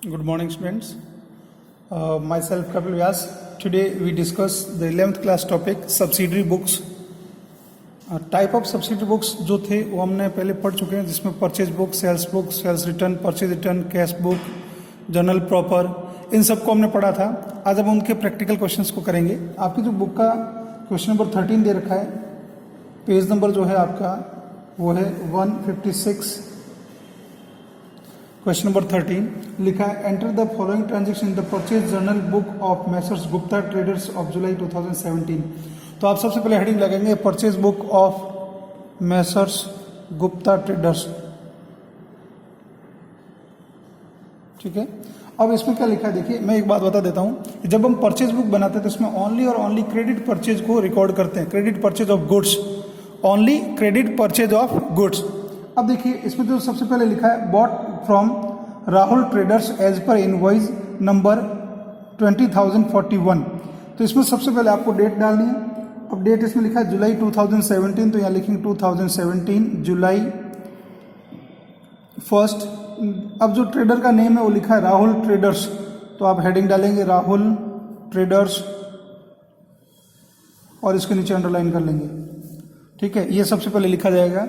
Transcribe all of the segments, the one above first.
Good morning, students. Myself Kapil Vyas. Today we discuss the 11th class topic subsidiary books. Type of subsidy books जो थे वो हमने पहले पढ़ चुके हैं, जिसमें purchase book, sales return, purchase return, cash book, journal proper, इन सबको हमने पढ़ा था. आज अब उनके प्रैक्टिकल क्वेश्चंस को करेंगे. आपकी जो बुक का क्वेश्चन नंबर 13 दे रखा है, पेज नंबर जो है आपका वो है 156. क्वेश्चन नंबर 13 लिखा है, enter the following transaction in the purchase journal book of Messrs Gupta traders of July 2017. तो आप सबसे पहले हेडिंग लगाएंगे purchase book of Messrs Gupta traders. ठीक है. अब इसमें क्या लिखा है देखिए, मैं एक बात बता देता हूं. जब हम परचेज बुक बनाते हैं तो इसमें ओनली और ओनली क्रेडिट परचेज को रिकॉर्ड करते हैं. Credit purchase of goods, only credit purchase of goods. अब देखिए इसमें जो सबसे पहले लिखा है, bought from Rahul traders as per invoice number 20,041. तो इसमें सबसे पहले आपको डेट डालनी है. अब डेट इसमें लिखा है जुलाई 2017, तो यहाँ लिखेंगे 2017 जुलाई 1. अब जो ट्रेडर का नेम है वो लिखा है राहुल ट्रेडर्स, तो आप हेडिंग डालेंगे राहुल ट्रेडर्स और इसके नीचे अंडरलाइन कर लेंगे. ठीक है, ये सबसे पहले लिखा जाएगा.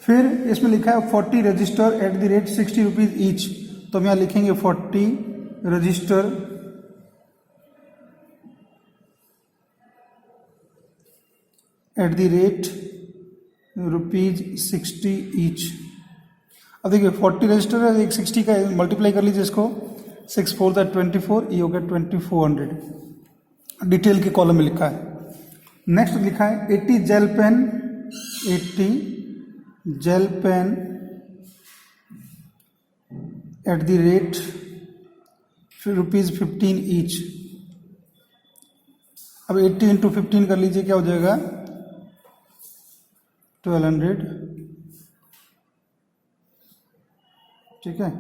फिर इसमें लिखा है 40 register eight the rate 60 rupees each, तो हम यहाँ लिखेंगे 40 register eight the rate ₹60 each. अब देखिए 40 रजिस्टर है, एक 60 का मल्टीप्लाई कर लीजिए इसको, 6 4 24, ये हो गया 2400. डिटेल के कॉलम में लिखा है. नेक्स्ट लिखा है 80 gel pen, 80 gel pen at the rate ₹15 each. अब 80 इंटू 15 कर लीजिए, क्या हो जाएगा 1200. ठीक है.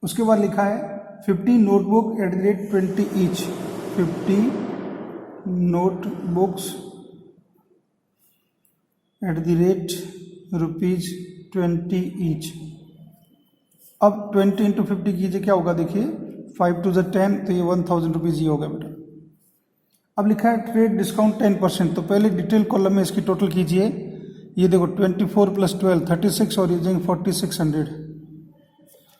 उसके बाद लिखा है 50 notebook eight the rate 20 each, 50 notebooks eight the rate ₹20 each. अब 20 इंटू 50 कीजिए, क्या होगा देखिए 5 2 10, तो ये 1000 रुपीज़ ही होगा बेटा. अब लिखा है ट्रेड डिस्काउंट 10%, तो पहले डिटेल कॉलम में इसकी टोटल कीजिए. ये देखो 24 + 12 36 और ये जाएंगे 4600.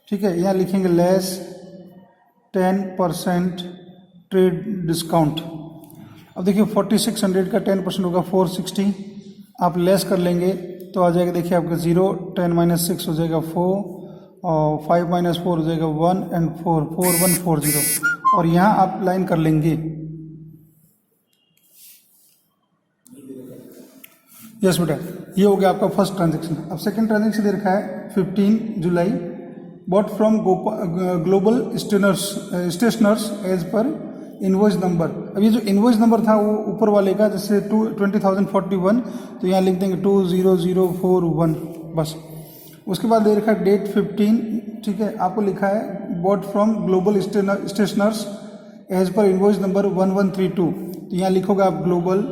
ठीक है, यहाँ लिखेंगे लेस 10% ट्रेड डिस्काउंट. अब देखिए 4600 का 10% होगा 460. आप लेस कर लेंगे तो आ जाएगा देखिए आपका 0, 10 - 6 हो जाएगा 4 और 5 - 4 हो जाएगा 1 एंड 4 4140. और यहाँ आप लाइन कर लेंगे. यस बेटा, ये हो गया आपका फर्स्ट ट्रांजेक्शन. अब सेकंड ट्रांजेक्शन दे रखा है 15 July, bought from global stationers as per invoice number. अब ये जो इनवॉइस नंबर था वो ऊपर वाले का, जैसे 20,041, तो यहाँ लिख देंगे 20041 बस. उसके बाद दे रखा है डेट 15. ठीक है, आपको लिखा है bought from global stationers as per invoice number 1132, तो यहाँ लिखोगे आप ग्लोबल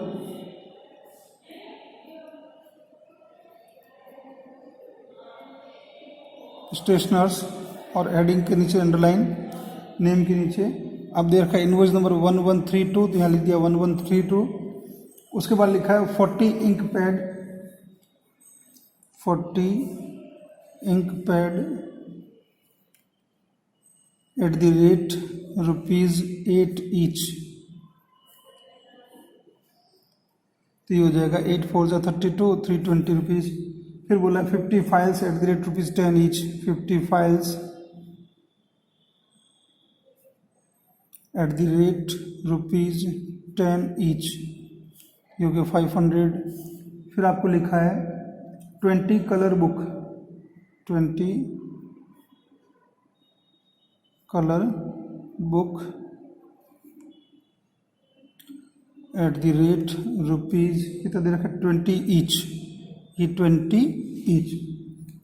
स्टेशनर्स और हेडिंग के नीचे अंडरलाइन, नेम के नीचे अब दे रखा है इनवॉइस नंबर 1132, तो यहाँ लिख दिया 1132. उसके बाद लिखा है 40 ink pad, 40 ink pad at the rate ₹8 each, तो ये हो जाएगा 8 4 32, 320 रुपीज़. फिर बोला 50 files eight the rate ₹10 each, 50 files eight the rate ₹10 each, ये हो गया 500. फिर आपको लिखा है 20 colour book, 20 colour book eight the rate rupees कितना दे रखा है 20 ईच, ये 20 ईच.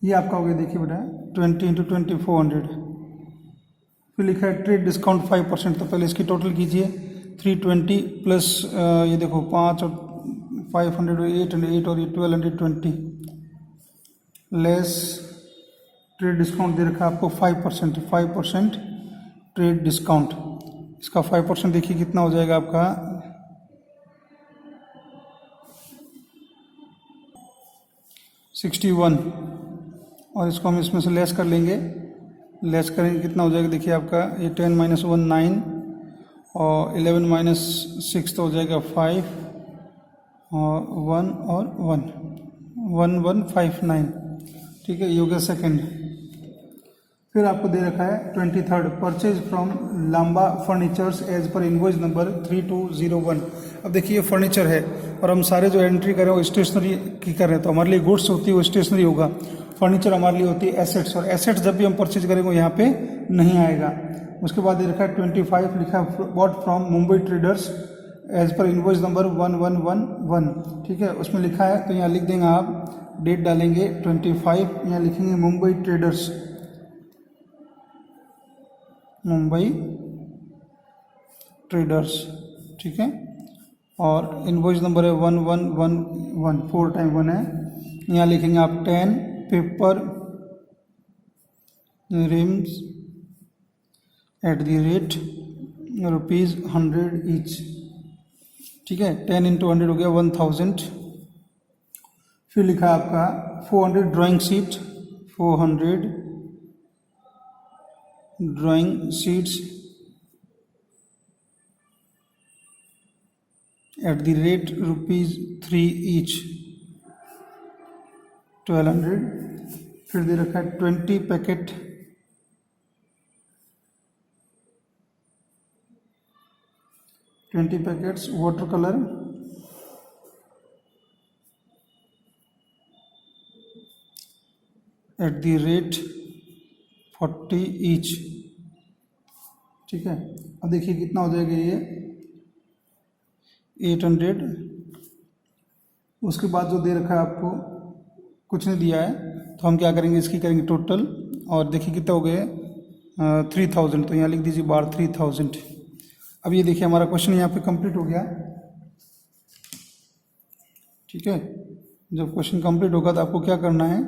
ये आपका हो गया देखिए बेटा 20 इंटू 20 400. फिर लिखा है ट्रेड डिस्काउंट 5%, तो पहले इसकी टोटल कीजिए 320 प्लस ये देखो 5 और 500 8 और 8 और ये 1220 लेस ट्रेड डिस्काउंट दे रखा है आपको 5% ट्रेड डिस्काउंट। इसका 5% देखिए कितना हो जाएगा आपका 61, और इसको हम इसमें से लेस कर लेंगे। लेस करेंगे कितना हो जाएगा देखिए आपका ये 10 - 1 9 और 11 - 6 तो हो जाएगा 5 और 1 और 1 1159। ठीक है, ये हो गया सेकेंड। फिर आपको दे रखा है 23rd purchase from Lamba furnitures as per invoice number 3201। अब देखिए ये फर्नीचर है और हम सारे जो एंट्री कर रहे हैं वो स्टेशनरी की कर रहे हैं, तो हमारे लिए गुड्स होती है वो स्टेशनरी होगा, फर्नीचर हमारे लिए होती है एसेट्स, और एसेट्स जब भी हम परचेज करेंगे वो यहाँ पे नहीं आएगा। उसके बाद दे रखा है 25 लिखा bought from Mumbai traders as per invoice number 1111। ठीक है, उसमें लिखा है तो यहाँ लिख देंगे आप, डेट डालेंगे 25, यहाँ लिखेंगे मुंबई ट्रेडर्स, मुंबई ट्रेडर्स। ठीक है, और इनवॉइस नंबर है 1111, 4 टाइम 1 है। यहाँ लिखेंगे आप 10 paper RIMS eight the rate ₹100 each. ठीक है, 10 × 100 हो गया 1000। फिर लिखा आपका 400 drawing sheet, 400 drawing sheets eight the rate ₹3 each, 1200। फिर दे रखा है 20 packet water colour eight the rate 40 each. ठीक है, अब देखिए कितना हो जाएगा ये 800। उसके बाद जो दे रखा है आपको कुछ नहीं दिया है, तो हम क्या करेंगे इसकी करेंगे टोटल, और देखिए कितना हो गए 3000, तो यहाँ लिख दीजिए बार 3000। अब ये देखिए हमारा क्वेश्चन यहाँ पे कंप्लीट हो गया। ठीक है, जब क्वेश्चन कंप्लीट होगा तो आपको क्या करना है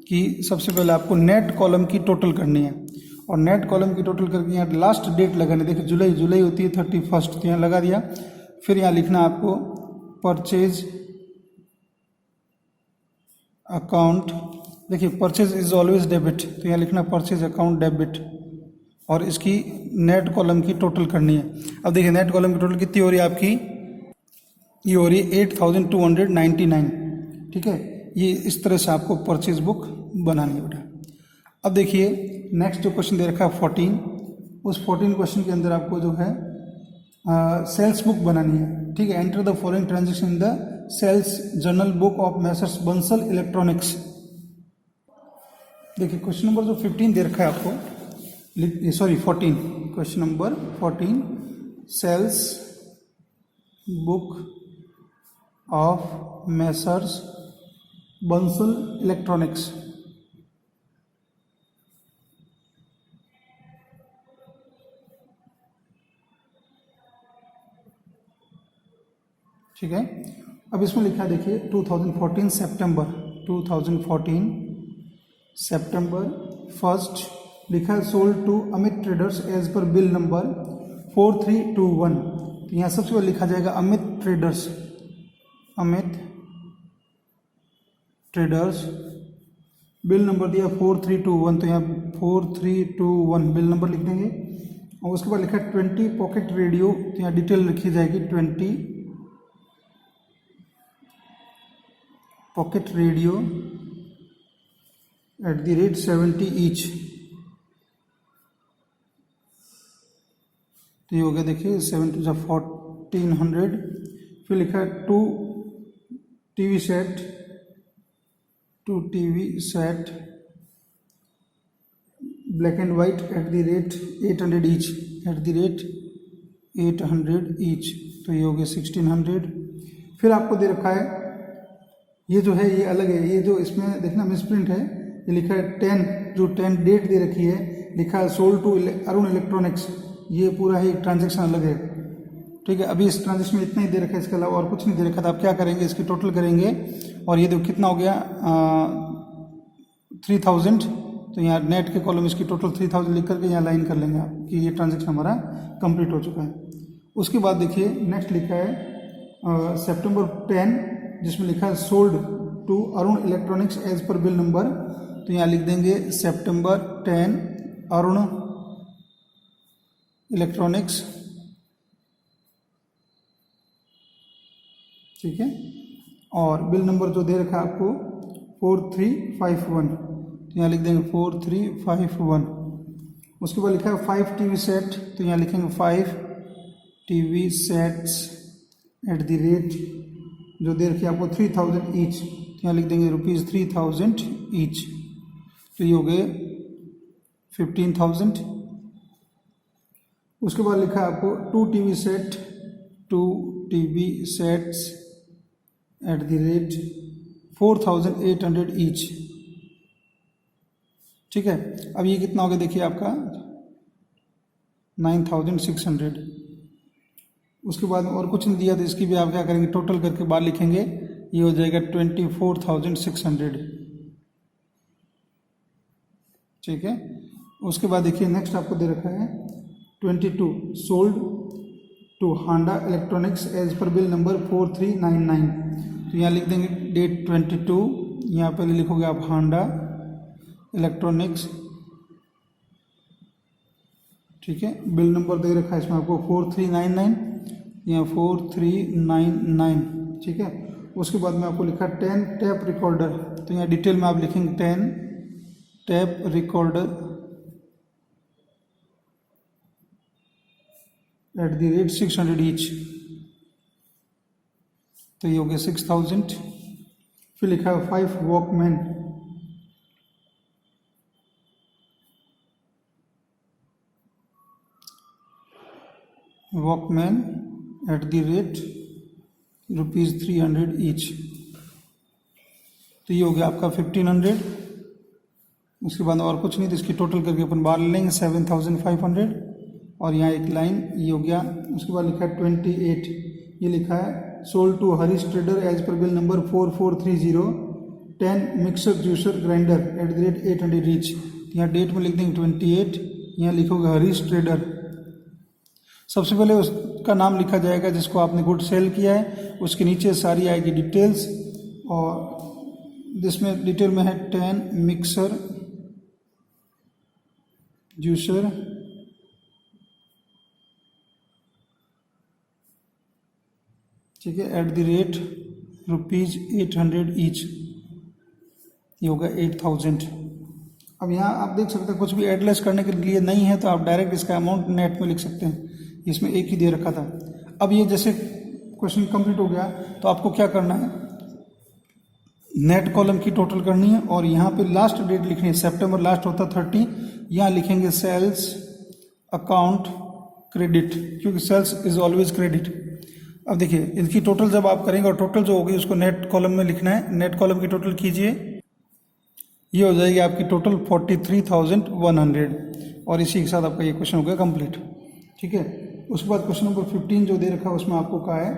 कि सबसे पहले आपको नेट कॉलम की टोटल करनी है, और नेट कॉलम की टोटल करके यहाँ लास्ट डेट लगानी। देखिए जुलाई होती है 31, तो यहाँ लगा दिया। फिर यहाँ लिखना आपको परचेज अकाउंट, देखिए परचेज इज ऑलवेज डेबिट, तो यहाँ लिखना परचेज अकाउंट डेबिट, और इसकी नेट कॉलम की टोटल करनी है। अब देखिए नेट कॉलम की टोटल कितनी हो रही है आपकी, ये हो रही है 8299। ठीक है, ये इस तरह से आपको परचेज बुक बनानी है बेटा। अब देखिए नेक्स्ट जो क्वेश्चन दे रखा है 14, उस 14 क्वेश्चन के अंदर आपको जो है सेल्स बुक बनानी है। ठीक है, enter the following transaction in the sales journal book of Messrs Bansal electronics. देखिए क्वेश्चन नंबर जो 15 दे रखा है आपको, sorry 14, question number 14, sales book of Messrs Bansal electronics. ठीक है, अब इसमें लिखा है देखिए 2014 सितंबर 1 लिखा है sold to Amit traders as per bill number 4321। तो यहाँ सबसे पहले लिखा जाएगा अमित ट्रेडर्स, बिल नंबर दिया 4321, तो यहाँ 4321 बिल नंबर लिख देंगे। और उसके बाद लिखा है 20 पॉकेट रेडियो, तो यहाँ डिटेल लिखी जाएगी 20 pocket radio at the rate 70 each. तो ये हो गया देखिए 7 × 1400। फिर लिखा है 2 TV set black and white eight the rate 800 each, तो ये हो गया 1600। फिर आपको दे रखा है, ये जो है ये अलग है, ये जो इसमें देखना मिसप्रिंट है, ये लिखा है 10 डेट दे रखी है, लिखा है सोल्ड टू अरुण इलेक्ट्रॉनिक्स, ये पूरा ही ट्रांजेक्शन अलग है। ठीक है, अभी इस ट्रांजेक्शन में इतना ही दे रखा है, इसके अलावा और कुछ नहीं दे रखा था। आप क्या करेंगे, इसकी टोटल करेंगे, और ये देखो कितना हो गया 3000, तो यहाँ नेट के कॉलम इसकी टोटल 3000 लिख करके यहाँ लाइन कर लेंगे आप कि ये ट्रांजेक्शन हमारा कंप्लीट हो चुका है। उसके बाद देखिए नेक्स्ट लिखा है सितंबर 10 जिसमें लिखा है sold to Arun electronics as per bill number, तो यहाँ लिख देंगे सितंबर 10 अरुण इलेक्ट्रॉनिक्स, ठीक है, और बिल नंबर जो दे रखा है आपको 4351, तो यहाँ लिख देंगे 4351। उसके बाद लिखा है 5 टीवी सेट, तो यहाँ लिखेंगे 5 TV sets eight the rate जो दे रखी है आपको 3000 ईच, तो यहाँ लिख देंगे ₹3000 ईच, तो ये हो गए 15,000। उसके बाद लिखा है आपको 2 TV sets eight the rate 4,800 each, ठीक है। अब ये कितना हो गया देखिए आपका 9,600। उसके बाद और कुछ नहीं दिया तो इसकी भी आप क्या करेंगे टोटल करके बाहर लिखेंगे, ये हो जाएगा 24,600, ठीक है। उसके बाद देखिए नेक्स्ट आपको दे रखा है 22 sold to Handa electronics as per bill number 4399, तो यहाँ लिख देंगे डेट 22, यहाँ पहले लिखोगे आप हांडा इलेक्ट्रॉनिक्स, ठीक है। बिल नंबर दे रखा है इसमें आपको 4399, यहाँ 4399, ठीक है। उसके बाद में आपको लिखा 10 टैप रिकॉर्डर, तो यहाँ डिटेल में आप लिखेंगे 10 tap recorder eight the rate 600 each, तो ये हो गया 6000। फिर लिखा है 5 Walkman, eight the rate ₹300 each, तो ये हो गया आपका 1500। उसके बाद और कुछ नहीं, तो इसकी टोटल करके अपन बाहर ले लेंगे 7500, और यहाँ एक लाइन ये हो गया। उसके बाद लिखा है 28, ये लिखा है sold to Harish trader as per bill number 4430 10 mixer juicer grinder at the rate 800 each, यहाँ डेट में लिख देंगे 28, यहाँ लिखोगे हरीश ट्रेडर। सबसे पहले उसका नाम लिखा जाएगा जिसको आपने गुड सेल किया है, उसके नीचे सारी आएगी डिटेल्स, और जिसमें डिटेल में है 10 मिक्सर जूसर ठीक है एट द रेट ₹800 ईच, ये होगा 8000। अब यहाँ आप देख सकते हैं कुछ भी एडलेस करने के लिए नहीं है, तो आप डायरेक्ट इसका अमाउंट नेट में लिख सकते हैं, इसमें एक ही दे रखा था। अब ये जैसे क्वेश्चन कंप्लीट हो गया तो आपको क्या करना है, नेट कॉलम की टोटल करनी है, और यहाँ पे लास्ट डेट लिखनी है, सितंबर लास्ट होता 30, यहाँ लिखेंगे सेल्स अकाउंट क्रेडिट, क्योंकि सेल्स इज ऑलवेज क्रेडिट। अब देखिए इनकी टोटल जब आप करेंगे और टोटल जो होगी उसको नेट कॉलम में लिखना है, नेट कॉलम की टोटल कीजिए, ये हो जाएगी आपकी टोटल 43,100, और इसी के साथ आपका ये क्वेश्चन हो गया कंप्लीट, ठीक है। उसके बाद क्वेश्चन नंबर 15 जो दे रखा है उसमें आपको कहा है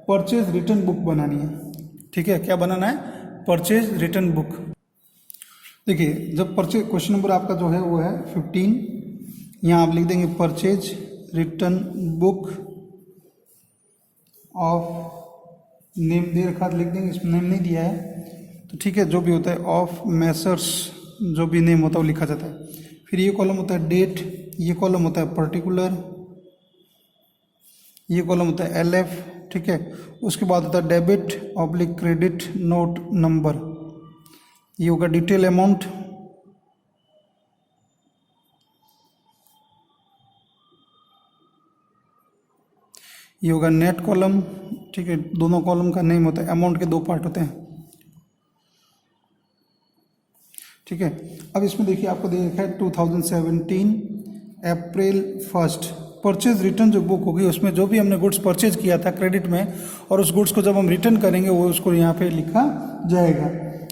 परचेज रिटर्न बुक बनानी है, ठीक है। क्या बनाना है, परचेज रिटर्न बुक। देखिए जब परचेज क्वेश्चन नंबर आपका जो है वो है 15, यहाँ आप लिख देंगे purchase return book of name दे रखा लिख देंगे, इसमें नेम नहीं दिया है तो ठीक है, जो भी होता है ऑफ मैसर्स जो भी नेम होता है वो लिखा जाता है। फिर ये कॉलम होता है डेट, ये कॉलम होता है पर्टिकुलर, ये कॉलम होता है LF, ठीक है। उसके बाद होता है debit oblique credit note number, ये होगा डिटेल अमाउंट, ये होगा नेट कॉलम, ठीक है। दोनों कॉलम का नेम होता है, अमाउंट के 2 पार्ट होते हैं, ठीक है। अब इसमें देखिए आपको दे रखा है 2017 अप्रैल 1 परचेज रिटर्न जो बुक होगी उसमें जो भी हमने गुड्स परचेज किया था क्रेडिट में, और उस गुड्स को जब हम रिटर्न करेंगे वो उसको यहाँ पे लिखा जाएगा।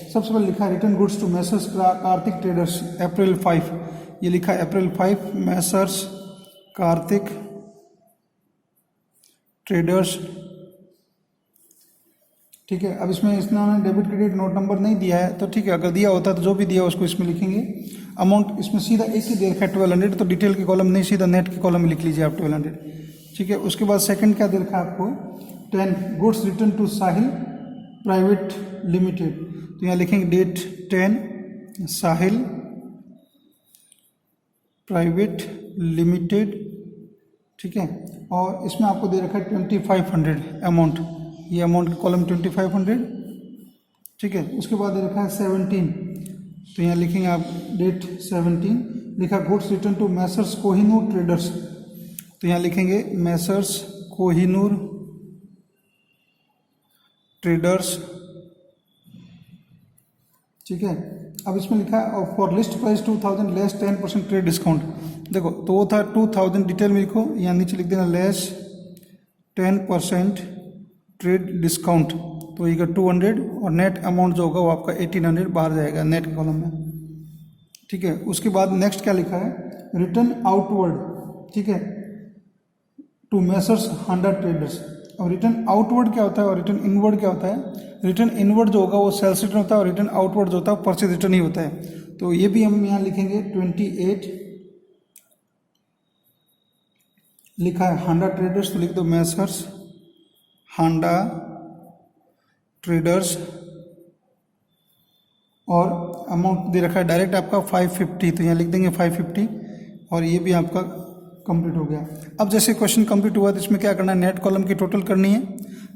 सबसे पहले लिखा है return goods to Messrs Kartik traders April 5, ये लिखा है अप्रैल 5 मैसर्स कार्तिक ट्रेडर्स, ठीक है। अब इसमें इन्होंने डेबिट क्रेडिट नोट नंबर नहीं दिया है तो ठीक है, अगर दिया होता तो जो भी दिया उसको इसमें लिखेंगे। अमाउंट इसमें सीधा एक ही दे रखा है 1200, तो डिटेल के कॉलम नहीं, सीधा नेट के कॉलम में लिख लीजिए आप 1200, ठीक है। उसके बाद सेकंड क्या दे रखा है आपको, 10 goods return to Sahil private limited, तो यहाँ लिखेंगे डेट 10 साहिल प्राइवेट लिमिटेड, ठीक है। और इसमें आपको दे रखा है 2500 अमाउंट, ये अमाउंट का कॉलम 2500, ठीक है। उसके बाद दे रखा है 17, तो यहाँ लिखेंगे आप डेट 17, लिखा goods return to Messrs Kohinoor traders, तो यहाँ लिखेंगे मैसर्स कोहिनूर ट्रेडर्स, ठीक है। अब इसमें लिखा है for list price 2000 less 10% trade discount, देखो तो वो था 2000, डिटेल में लिखो, यहाँ नीचे लिख देना लेस 10% ट्रेड डिस्काउंट, तो ये 200, और नेट अमाउंट जो होगा वो आपका 1800 बाहर जाएगा नेट के कॉलम में, ठीक है। उसके बाद नेक्स्ट क्या लिखा है, रिटर्न आउटवर्ड, ठीक है, टू मैसर्स हांडा ट्रेडर्स। अब रिटर्न आउटवर्ड क्या होता है और रिटर्न इनवर्ड क्या होता है, रिटर्न इनवर्ड जो होगा वो सेल्स रिटर्न होता है, और रिटर्न आउटवर्ड जो होता है परचेज रिटर्न ही होता है, तो ये भी हम यहाँ लिखेंगे 28 लिखा है हांडा ट्रेडर्स, तो लिख दो मैसर्स हांडा ट्रेडर्स, और अमाउंट दे रखा है डायरेक्ट आपका 550, तो यहाँ लिख देंगे 550, और ये भी आपका कंप्लीट हो गया। अब जैसे क्वेश्चन कंप्लीट हुआ तो इसमें क्या करना है, नेट कॉलम की टोटल करनी है,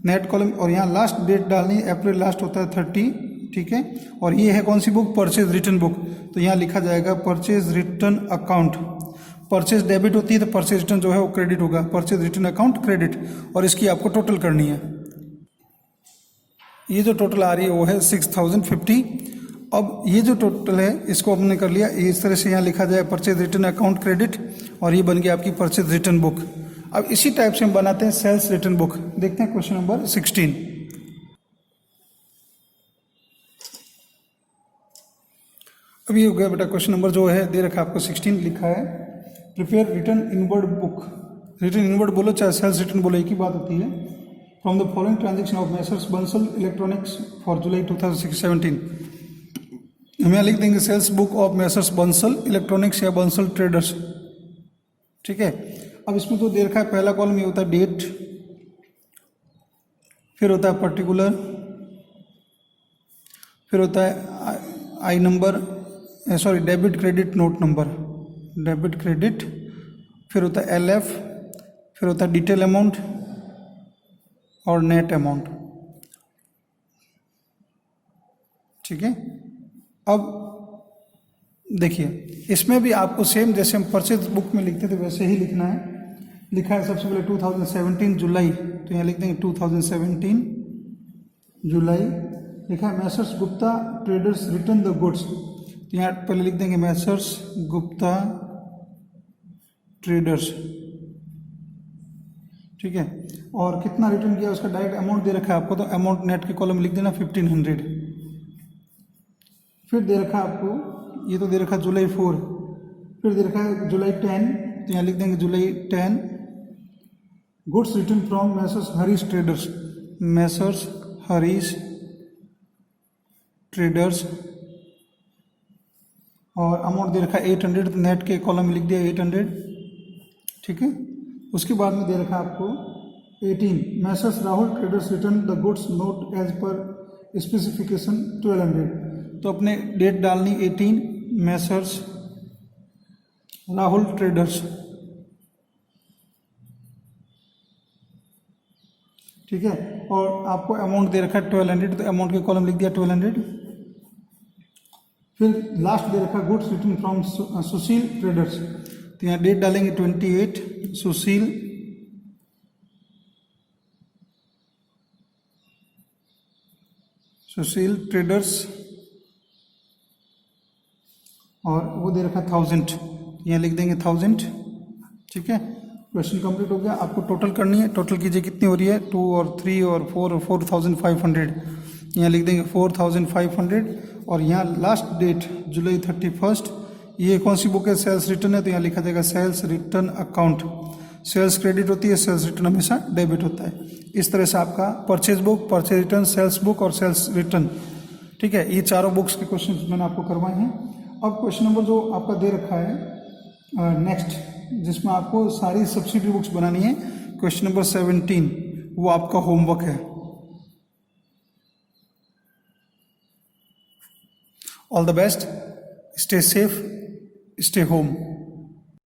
नेट कॉलम, और यहाँ लास्ट डेट डालनी है, अप्रैल लास्ट होता है 30, ठीक है। और ये है कौन सी बुक, परचेज रिटर्न बुक, तो यहाँ लिखा जाएगा purchase return account, purchase debit होती है तो परचेज रिटर्न जो है वो क्रेडिट होगा, परचेज रिटर्न अकाउंट क्रेडिट, और इसकी आपको टोटल करनी है। ये जो टोटल आ रही है वो है 6050। अब ये जो टोटल है इसको हमने कर लिया, इस तरह से यहाँ लिखा जाए परचेज रिटर्न अकाउंट क्रेडिट, और ये बन गया आपकी परचेज रिटर्न बुक। अब इसी टाइप से हम बनाते हैं सेल्स रिटर्न बुक, देखते हैं क्वेश्चन नंबर 16। अब ये हो गया बेटा क्वेश्चन नंबर जो है दे रखा है आपको 16, लिखा है prepare return inward book, return inward बोलो चाहे सेल्स रिटर्न बोलो एक ही बात होती है, from the following transaction of Messrs Bansal electronics for July 2017, हम यहाँ लिख देंगे sales book of Messrs Bansal electronics या बंसल ट्रेडर्स, ठीक है। अब इसमें जो दे रखा है पहला कॉलम ये होता है डेट, फिर होता है पर्टिकुलर, फिर होता है आई number, sorry debit credit note number, debit credit, फिर होता है LF, फिर होता है डिटेल अमाउंट और नेट अमाउंट, ठीक है। अब देखिए इसमें भी आपको सेम जैसे हम परचेज बुक में लिखते थे वैसे ही लिखना है, लिखा है सबसे पहले 2017 जुलाई, तो यहाँ लिख देंगे 2017 जुलाई, लिखा है Messrs Gupta traders return the goods, तो यहाँ पहले लिख देंगे मैसर्स गुप्ता ट्रेडर्स, ठीक है। और कितना रिटर्न किया उसका डायरेक्ट अमाउंट दे रखा है आपको, तो अमाउंट नेट के कॉलम लिख देना 1500, फिर दे रखा है आपको, ये तो दे रखा है जुलाई 4, फिर दे रखा है जुलाई 10, तो यहाँ लिख देंगे जुलाई 10 goods return from Messrs Harish traders, Messrs Harish traders, और अमाउंट दे रखा है 800, तो नेट के कॉलम में लिख दिया 800, ठीक है। उसके बाद में दे रखा है आपको 18 Messrs Rahul traders return the goods note as per specification 1200, तो अपने डेट डालनी 18 मैसर्स राहुल ट्रेडर्स, ठीक है। और आपको अमाउंट दे रखा है 1200, तो अमाउंट के कॉलम लिख दिया 1200, फिर लास्ट दे रखा goods return from Sushil traders, तो यहाँ डेट डालेंगे 28 सुशील ट्रेडर्स, और वो दे रखा 1000, यहाँ लिख देंगे 1000, ठीक है। क्वेश्चन कंप्लीट हो गया। आपको टोटल करनी है, टोटल कीजिए कितनी हो रही है, 2 और 3 और 4 और 4500, यहाँ लिख देंगे 4500, और यहाँ लास्ट डेट जुलाई 31। ये कौन सी बुक है, सेल्स रिटर्न है, तो यहाँ लिखा जाएगा sales return account, sales credit होती है, सेल्स रिटर्न हमेशा डेबिट होता है। इस तरह से आपका purchase book, purchase return, sales book और सेल्स रिटर्न, ठीक है, ये चारों बुक्स के क्वेश्चन मैंने आपको करवाए हैं। अब क्वेश्चन नंबर जो आपका दे रखा है नेक्स्ट, जिसमें आपको सारी सब्सिडी बुक्स बनानी है, क्वेश्चन नंबर 17, वो आपका होमवर्क है। All the best, stay safe, stay home.